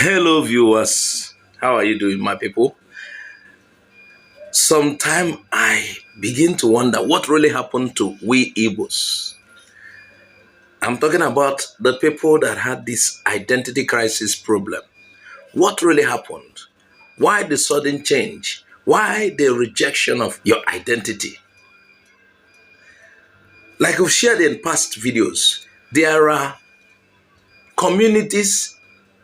Hello, viewers. How are you doing, my people? Sometimes I begin to wonder what really happened to we Igbos. I'm talking about the people that had this identity crisis problem. What really happened? Why the sudden change? Why the rejection of your identity? Like we've shared in past videos, there are communities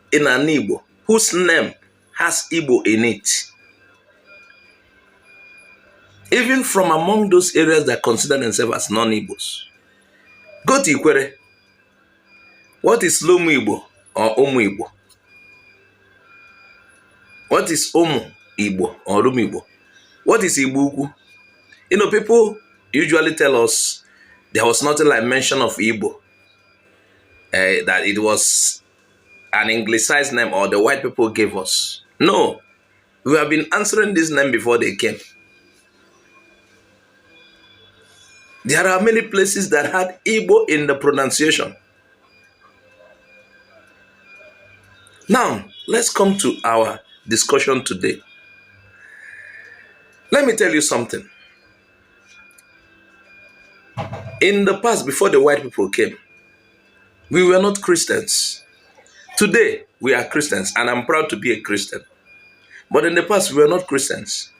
in an Igbo whose name has Igbo in it. Even from among those areas that consider themselves as non-Igbos. Go to Ikwere. What is Lomu Igbo or Omu Igbo? What is Omu Igbo or Lomu Igbo? What is Igbo Ukwu? You know, people usually tell us there was nothing like mention of Igbo. That it was an anglicized name or the white people gave us. No. We have been answering this name before they came. There are many places that had Igbo in the pronunciation. Now, let's come to our discussion today. Let me tell you something. In the past, before the white people came, we were not Christians. Today, we are Christians, and I'm proud to be a Christian. But in the past, we were not Christians.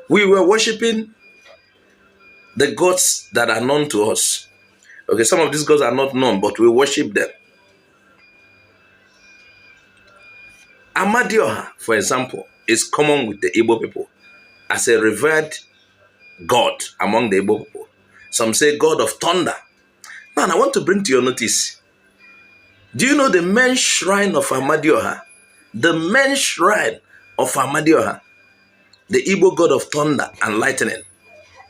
We were worshiping the gods that are known to us. Okay, some of these gods are not known, but we worship them. Amadioha, for example, is common with the Igbo people as a revered god among the Igbo people. Some say god of thunder. Now, I want to bring to your notice. Do you know the main shrine of Amadioha? The main shrine of Amadioha, the Igbo god of thunder and lightning,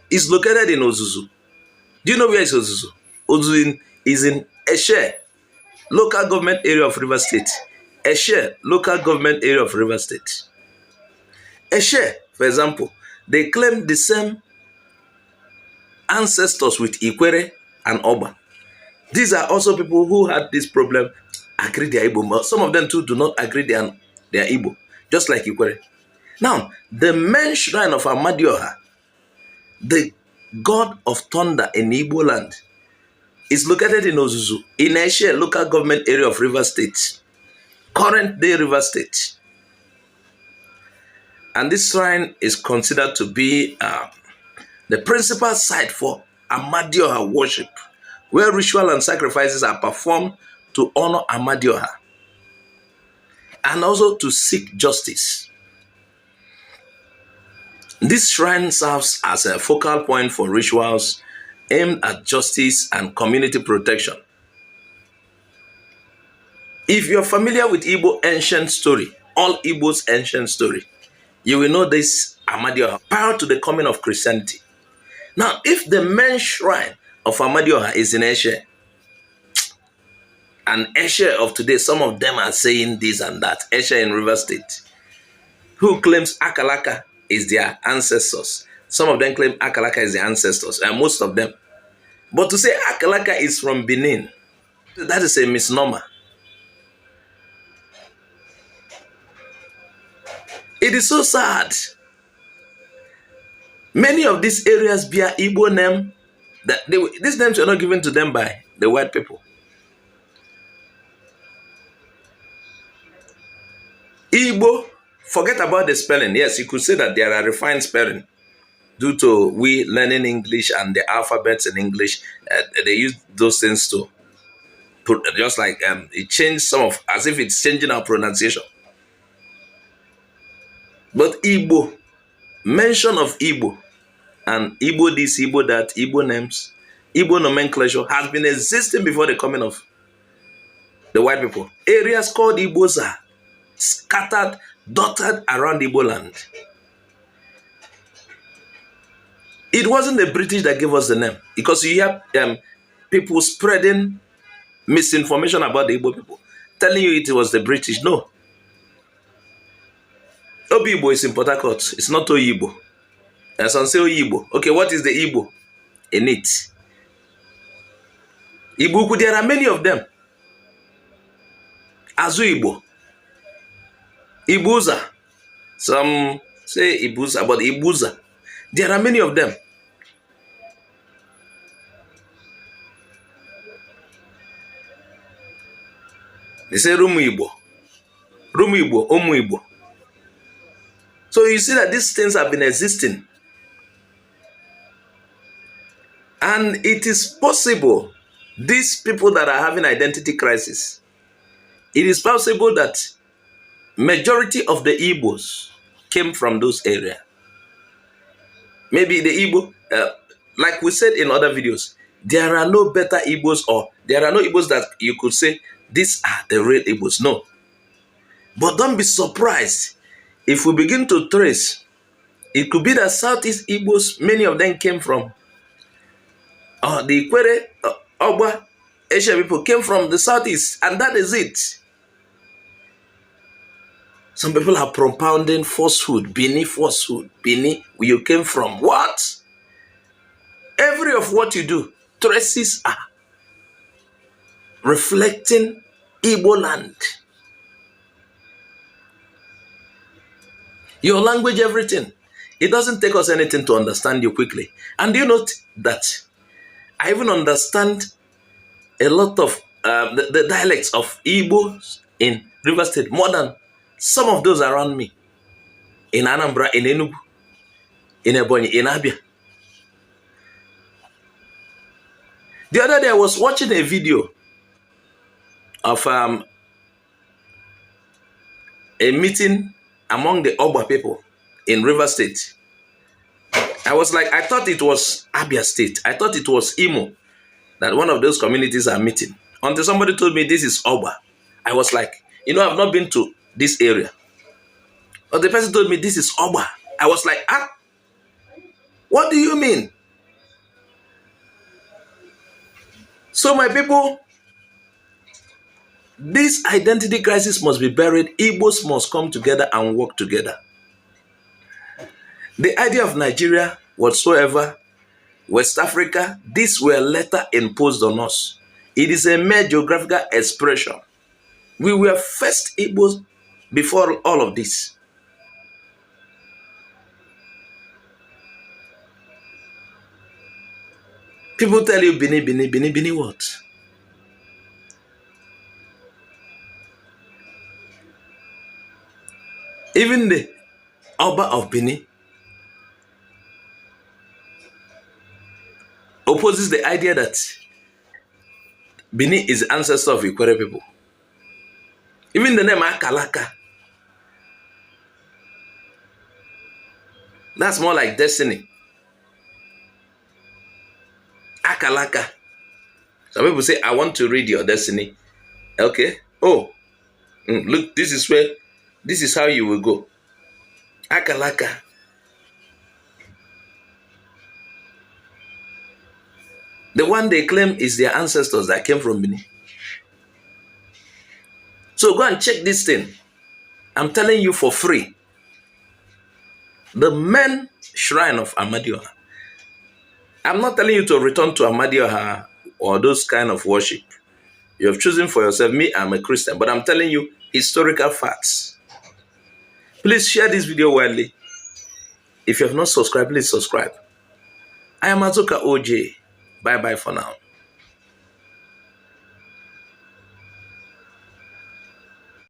is located in Ozuzu. Do you know where is Ozuzu? Ozuzu is in Etche, local government area of River State. Etche, local government area of River State. Etche, for example, they claim the same ancestors with Ikwere and Oba. These are also people who had this problem, agree they are Igbo. Some of them too do not agree they are Igbo, just like Ikwere. Now, the main shrine of Amadioha, the god of thunder in Igbo land, is located in Ozuzu, in Etche, local government area of River State. Current day River State. And this shrine is considered to be the principal site for Amadioha worship, where ritual and sacrifices are performed to honor Amadioha and also to seek justice. This shrine serves as a focal point for rituals aimed at justice and community protection. If you're familiar with Igbo ancient story, all Igbo's ancient story, you will know this Amadioha prior to the coming of Christianity. Now, if the main shrine of Amadioha is in Etche, and Etche of today, some of them are saying this and that, Etche in River State, who claims Akalaka is their ancestors. Some of them claim Akalaka is their ancestors, and most of them. But to say Akalaka is from Benin, that is a misnomer. It is so sad. Many of these areas bear Igbo name, that these names were not given to them by the white people. Igbo, forget about the spelling. Yes, you could say that there are refined spelling due to we learning English and the alphabets in English. They use those things to put, just like it changed some of, as if it's changing our pronunciation. But Igbo, mention of Igbo, and Igbo this, Igbo that, Igbo names, Igbo nomenclature has been existing before the coming of the white people. Areas called Igbos are scattered, dotted around Igbo land. It wasn't the British that gave us the name, because you have people spreading misinformation about the Igbo people, telling you it was the British. No. Obi-Igbo is in Port Harcourt. It's not Oyibo. And some say Oyibo. Okay, what is the Igbo in it? Igbo, there are many of them. Azu Igbo. Ibuza. Some say Ibuza, but Ibuza. There are many of them. They say Rumu Igbo. Rumu Igbo, Omu Igbo. So you see that these things have been existing. And it is possible, these people that are having identity crisis, it is possible that majority of the Igbos came from those areas. Maybe the Igbo, like we said in other videos, there are no better Igbos, or there are no Igbos that you could say, these are the real Igbos. No. But don't be surprised if we begin to trace. It could be that Southeast Igbos, many of them came from the Ikwere, Ogba, Etche people came from the Southeast, and that is it. Some people are propounding falsehood, Bini falsehood, Bini, where you came from. What? Every of what you do, traces are reflecting Igbo land. Your language, everything. It doesn't take us anything to understand you quickly. And you note that I even understand a lot of the dialects of Igbo in River State more than some of those around me. In Anambra, in Enugu, in Ebonyi, in Abia. The other day I was watching a video of a meeting among the Ogba people in River State. I was like, I thought it was Abia State. I thought it was Imo, that one of those communities are meeting. Until somebody told me this is Ogba. I was like, you know, I've not been to this area. But the person told me this is Ogba. I was like, what do you mean? So my people, this identity crisis must be buried. Igbos must come together and work together. The idea of Nigeria, whatsoever, West Africa, these were later imposed on us. It is a mere geographical expression. We were first Igbos before all of this. People tell you Bini, Bini, Bini, Bini what? Even the Oba of Bini opposes the idea that Bini is the ancestor of Ikwere people. Even the name Akalaka, that's more like destiny. Akalaka. Some people say, I want to read your destiny. Okay. Oh, look, this is how you will go. Akalaka. The one they claim is their ancestors that came from Bini. So go and check this thing. I'm telling you for free. The main shrine of Amadioha. I'm not telling you to return to Amadioha or those kind of worship. You have chosen for yourself. Me, I'm a Christian, but I'm telling you historical facts. Please share this video widely. If you have not subscribed, please subscribe. I am Azuka OJ. Bye-bye for now.